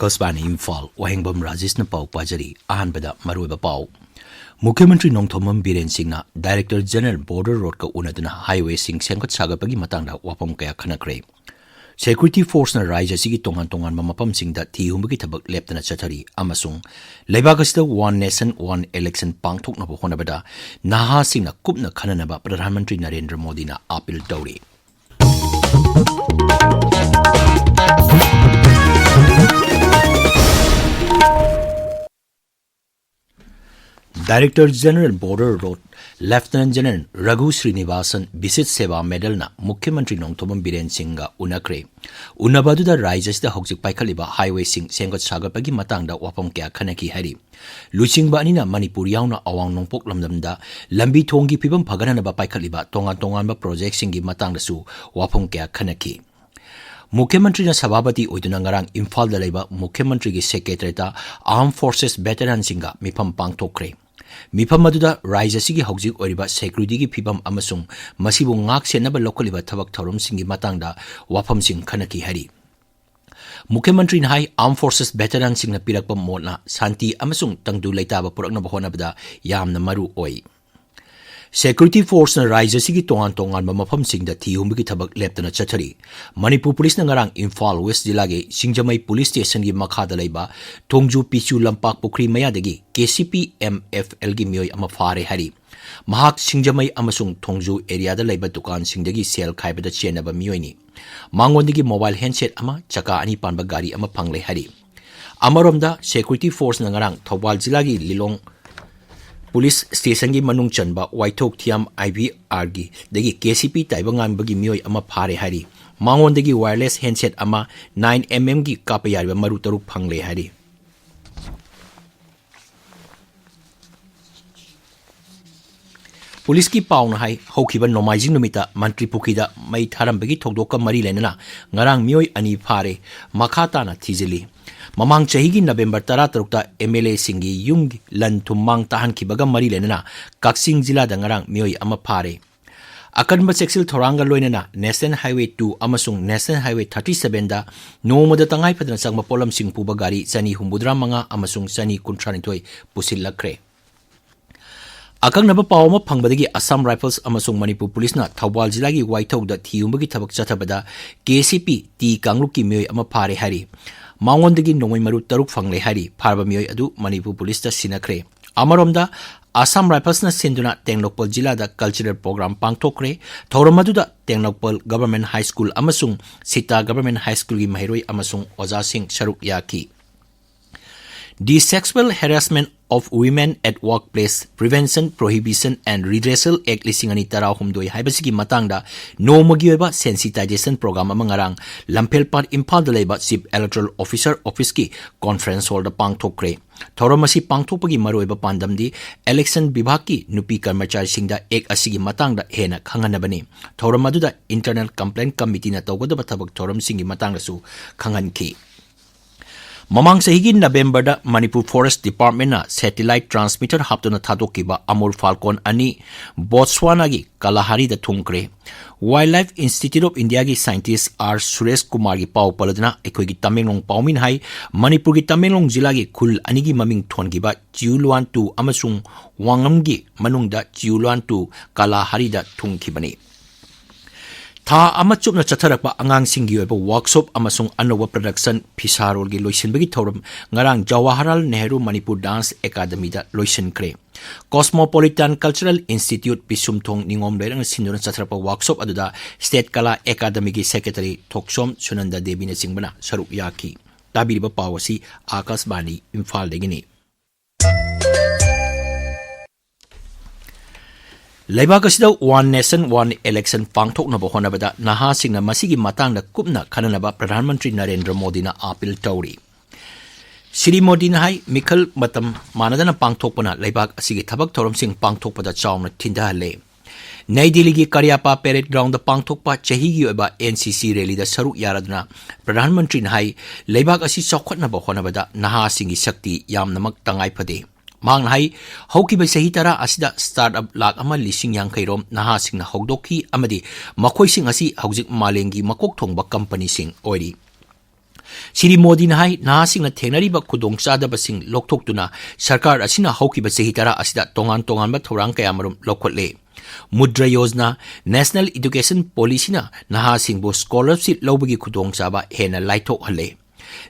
Akasbani Imphal Wahengbam Rajesh na pau pajari ahanbada maruiba pau Mukhyamentri Nongthomam Biren Singhna Director General Border Road ka unaduna highway sing sengkot sagapagi matangda wapam kaya khanakre Security Force na Raja sigi tongan mamapam singda thihumbagi thabak leptana chathari amasung lebagasida One Nation One Election pangthok na honabada naha singna kupna khananaba Pradhan Mantri Narendra Modi na appeal tawri Director General Border Road Lieutenant General Raghu Srinivasan Visit Seva Medal na Mukhyamantri Nongthomam Biren Singhga unakre unabaduda Rajas da hogjik paikhaliba highway sing sengot sagapagi matangda wapam kya khanaki hari Luchingba anina Manipuri yauna awang nongpok lamdamda lambi thonggi phibam phagananaba paikhaliba tongan ba project singi matangda su wapam kya khanaki Mukhyamantri na sababati oiduna ngarang Imphal da leiba Mukhyamantri gi secretary ta Armed Forces Veteran Singhga mifam pangthokre Mifam aduda Raja sigi hogjik oriba security gi phibam amasung masibu ngak senaba lokaliba thabak thorum singi matangda wafam sing khanaki hari Mukhyamantri na hai Armed Forces Veteran Singhna pirakpa motna santi amasung tangdu leitaba purakna bahonabada yamna maru oi Security Force na Raja sigi tongan mafam singda thihumbagi thabak leptana chathari Manipur Police na ngarang Imphal West Jilage Singjamai Police Station gi makhada leiba Thongju Pichu Lampak Pukri mayadagi Kshetrimayum gi miyoi ama fare hari Mahak Singjamai amasung Thongju area da leiba dukan singdagi sel khaibada chenaba miyoini Mangondagi mobile handset ama chaka ani panba gari ama phangle hari Amaromda Security Force na ngarang Thobal Jilagi Lilong Police Station gi manung chanba Waithok Thiam IVR gi dagi KCP taiba nganbagi miyoi ama phare hari mangon dagi wireless handset ama 9mm gi kapayarba maru taruk phangle hari Police ki pauna hai hokiba nomaijing numita mantri pukida mai tharambagi thokdoka mari lenana ngarang miyoi ani phare makhata na thijili Mamang chahigi November 13 MLA singi yung lan tumang tahan kibaga mari lenana Kaksing Jila da ngarang miyoi ama phare Akanba Seksil Thoranga loinana National Highway 2 amasung National Highway 37 da nomada tangai padana sangma polam sing puba gari sani humbudra manga amasung sani kuntranithoi pusilakre Akang naba pawma phangbadagi Assam Rifles amasung Manipur Police na Thawbal Jilagi Waithok da thiumbagi thabak chathabada KCP T Kangluk ki miyoi ama phare hari Mangondagi nongoi maru taruk fangle hari pharba miyoi adu Manipur Police da sinakre Amaromda Assam Rifles na sinduna Tenglokpal Jila da cultural program pangthokre Thoramadu da Tenglokpal Government High School amasung Sita Government High School gi mahiroi amasung Oja Singh Sharuk Yaki The Sexual Harassment of Women at Workplace Prevention, Prohibition and Redressal Act Lisingani Tarahumdoi Haibasiki Matangda No Magiba Sensitization Program Amangarang Lampelpar Imphal Daleba Chief Electoral Officer Office Ki Conference Hall da Pangthokre Thoramasi Pangthopagi Maroiba Pandamdi Election Bibhaki Nupi Karmachari Singda Ek Asigi Matangda Hena Khanganabani Thoramadu Internal Complaint Committee na Tawgadaba Thabak Thoram Singi Matangda su Khanganki Mamang sahigi November da Manipur Forest Department na satellite transmitter haptuna thadokiba Amur Falcon ani Botswana gi Kalahari da thungkre Wildlife Institute of India gi scientist R Suresh Kumar gi pau paladna ekoi gi Tamenglong paumin hai Manipur gi Tamenglong jila gi khul ani gi maming thongiba Chiulwan 2 amasung Wangam gi manungda Chiulwan 2 Kalahari da thungkibani Tha amachup na chatharakpa angang singi oiba workshop amasung anowa production Pisarol gi loisinbagi thorum ngarang Jawaharlal Nehru Manipur Dance Academy da loisinkre Cosmopolitan Cultural Institute Pisumthong Ningom lerang sinura chatharakpa workshop aduda State Kala Academy gi secretary Thoksom Sunanda Devi na singbana saruk yaki tabiriba pawasi Akasbani Imphal degini Leibakasida One Nation One Election pangthok na bahonabada naha singna masigi matangda kupna khananaba Pradhan Mantri Narendra Modi na appeal tawri Shri Modi na hai Mikhal matam manadana pangthokpana leibak asigi thabak thorom sing pangthokpada chawna thindahale Nai Delhi gi Karyapa Parade Ground da pangthokpa chahi gi oba NCC rally da saruk yaradna Pradhan Mantri na hai leibak asi chawkhatna bahonabada naha singi shakti yamnamak tangai phade Mang hai hokiba sahi tara asida startup lak ama lising yang kairom naha singna hogdokhi amadi makhoi sing asi hogjik malengi makok thongba company sing oiri Siri Modi na hai na sing na thenari ba khudong chada ba sing lokthok tuna sarkar asina hauki ba sehi tara asida tongan ba thorang kaya marum lokhotle Mudra Yojana National Education Policy na naha singbo scholarship lobagi khudong chaba hena laithok hale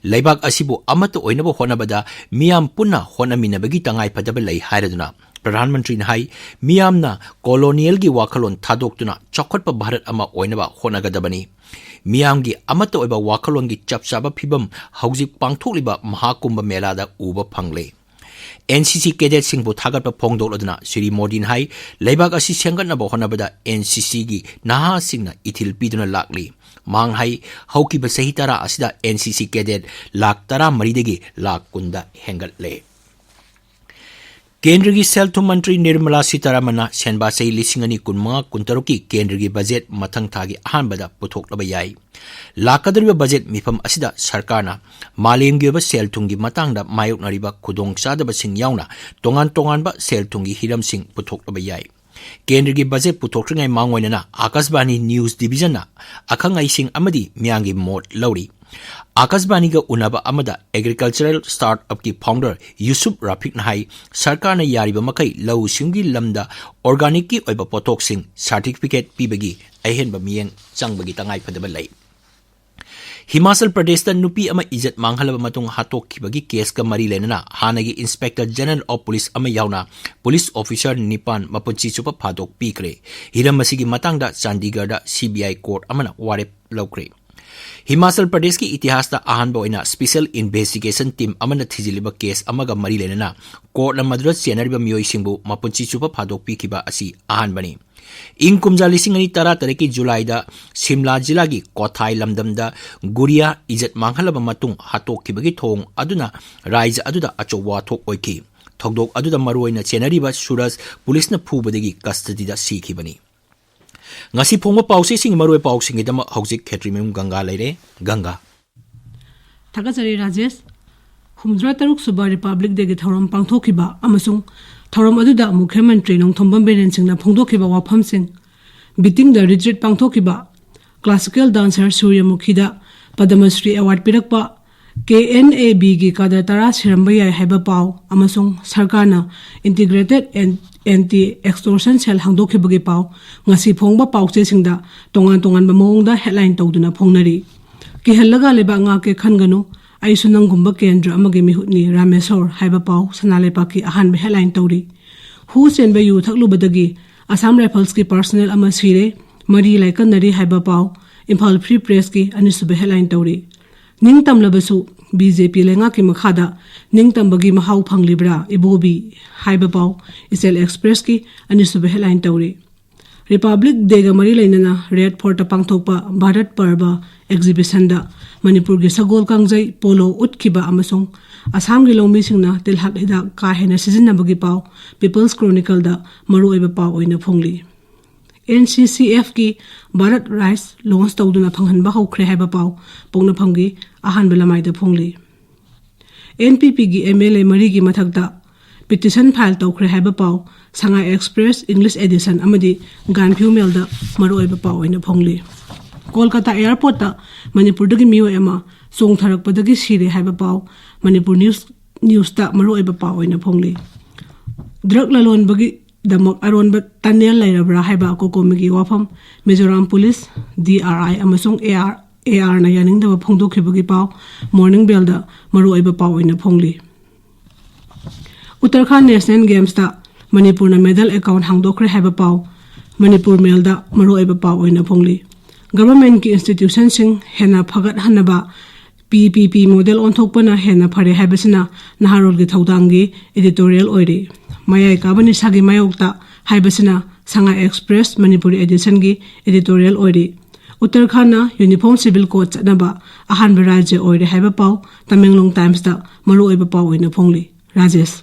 Laibak asibu amato oinabo honabada miyam punna honaminabagi tangai padaba lai hairaduna Pradhan Mantri na hai miyam na colonial gi wakalon thadoktuna chokotpa Bharat ama oinaba honagadabani Miyam gi amato oiba wakalon gi chapchaba phibam haujik pangthokliba Mahakumbha Mela da uba phangle NCC cadet singbu thagatpa phongdoloduna Sri Modi na hai laibak asi sengatnaba honabada NCC gi naha singna ithil piduna lakli mang hai haukiba sahi tara asida NCC cadet lak tara maridagi lak kunda hengatle Kendra ki Selthum Mantri Nirmala Sitaramana senba sei lisingani kunma kuntaruki Kendra ki budget mathang thagi ahanbada puthokaba yai lakadriba budget mifam asida sarkarna malemgi ba selthungi matangda mayoknariba khudong chadaba sing yauna tongan ba selthungi hiram sing puthokaba yai Kendra ki budget puthokringai mangoinana Akashbani News Division na akhangai sing amadi miyangi mot lauri Akashbani ga unaba amada agricultural startup ki founder Yusuf Rafiq na hai sarkar na yariba makai lau singgi lamda organic ki oiba potok sing certificate pibagi ahen ba miyeng changbagi tangai phadaba lai Himachal Pradesh ta nupi ama ijat manghalaba matung hatok khibagi case ka mari lenana hanagi Inspector General of Police ama yauna police officer nipan mapunchi chupa phadok pikre hiram masigi matangda Chandigarh da CBI court amana warep laukre Himachal Pradesh ki itihas da ahanba oina special investigation team amana thijiliba case amaga mari lenana court na madras chenariba miyoi singbu mapunchi chupa phadok pikhiba asi ahanbani Ing kumja lising ani tara tariki July da Simla jila gi Kothai lamdam da Guria ijat manghalaba matung hatok kibagi thong aduna Raij aduda achowa thok oiki thokdok aduda maruoina chenariba Suraj police na phubadagi custody da sikhibani Ngasi phongba pause sing maroi pau sing idama hojik Kshetrimayum Ganga leire Ganga Thakachari Rajesh Humdra Taruk Suba Republic de Thoram Pangthokiba amasung Thoram aduda Mukhyamantri Nongthombam Biren singna phongdokhiba wafam sing Biting the retreat Pangthokiba Classical dancer Suryamukhi da Padmasri Award pirakpa KNAB gi kadar tara siramba yai haiba pau amasung sarkarna integrated and anti-extortion cell hangdokhibagi pau ngasi phongba pauche singda tongan ba mawngda headline tawduna phongnari ki hallaga leba nga ke khanganu aisunang gumba kendra amagi mihutni Ramesor haiba pau sanalepa ki ahan be headline tawri hu senba yu thaklubadagi Assam Rifles ki personnel ama sire mari laikan nari haiba pau Imphal Free Press ki anisube headline tawri Ningtam labasu BJP lenga ki makhada ningtam bagi mahau phanglibra ibobi haibapau Isel Express ki anisube headline tawri Republic Day ga mari lainana Red Fort pangthokpa Bharat Parba exhibition da Manipur gi sagol kangjai polo utkiba amasung Assam gi longmi singna tilhak hida ka hena season bagi pau People's Chronicle da maru oiba pau oina phongli NCCF ki Bharat Rice launch tawduna phanghan ba haukhre haiba pau pongna phamgi ahan belamai da phongli NPP gi MLA mari gi mathakda petition file tawkhre haiba pau Shanghai Express English edition amadi Ganphu Mail da maru oiba pau oina phongli Kolkata airport ta Manipur dagi miyo ema song tharak padagi sire haiba pau Manipur news ta maru oiba pau oina phongli drug lalon bagi Damak aron ba Tanel lairabra haiba kokomigi wafam Mizoram Police DRI amasung AR na yaning da phongdokhibagi pau Morning Bell da maru oiba pau oina phongli Uttarakhand National Games ta Manipur na medal account hangdokhre haiba pau Manipur Mail da maru oiba pau oina phongli Government ki institution sing hena phagat hanaba PPP model onthokpana hena phare haibasina naharol gi thaudanggi editorial oire Mayai kabani sagi mayokta haibasina Shanghai Express Manipuri edition gi editorial oire Uttarakhand Uniform Civil Code chanaba ahan rajya oire haiba pau Tamenglong Times da maru oiba pau oina phongli Rajesh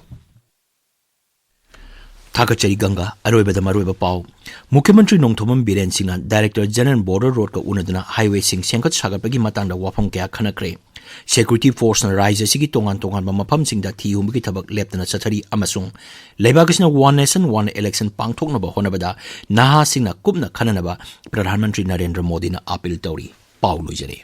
Thakachari Ganga aroibada maroiba pau Mukhyamantri Nongthombam Biren Singha Director General Border Road ka unaduna highway sing sengkat sagatpagi matangda wafam kaya khanakre Security Force na Rise sigi tongan ba mafam singda thihumgi thabak leptana chathari amasung lebagasna One Nation One Election pangthoknaba honabada naha singna kupna khananaba Pradhan Mantri Narendra Modi na appeal tawri pau loijare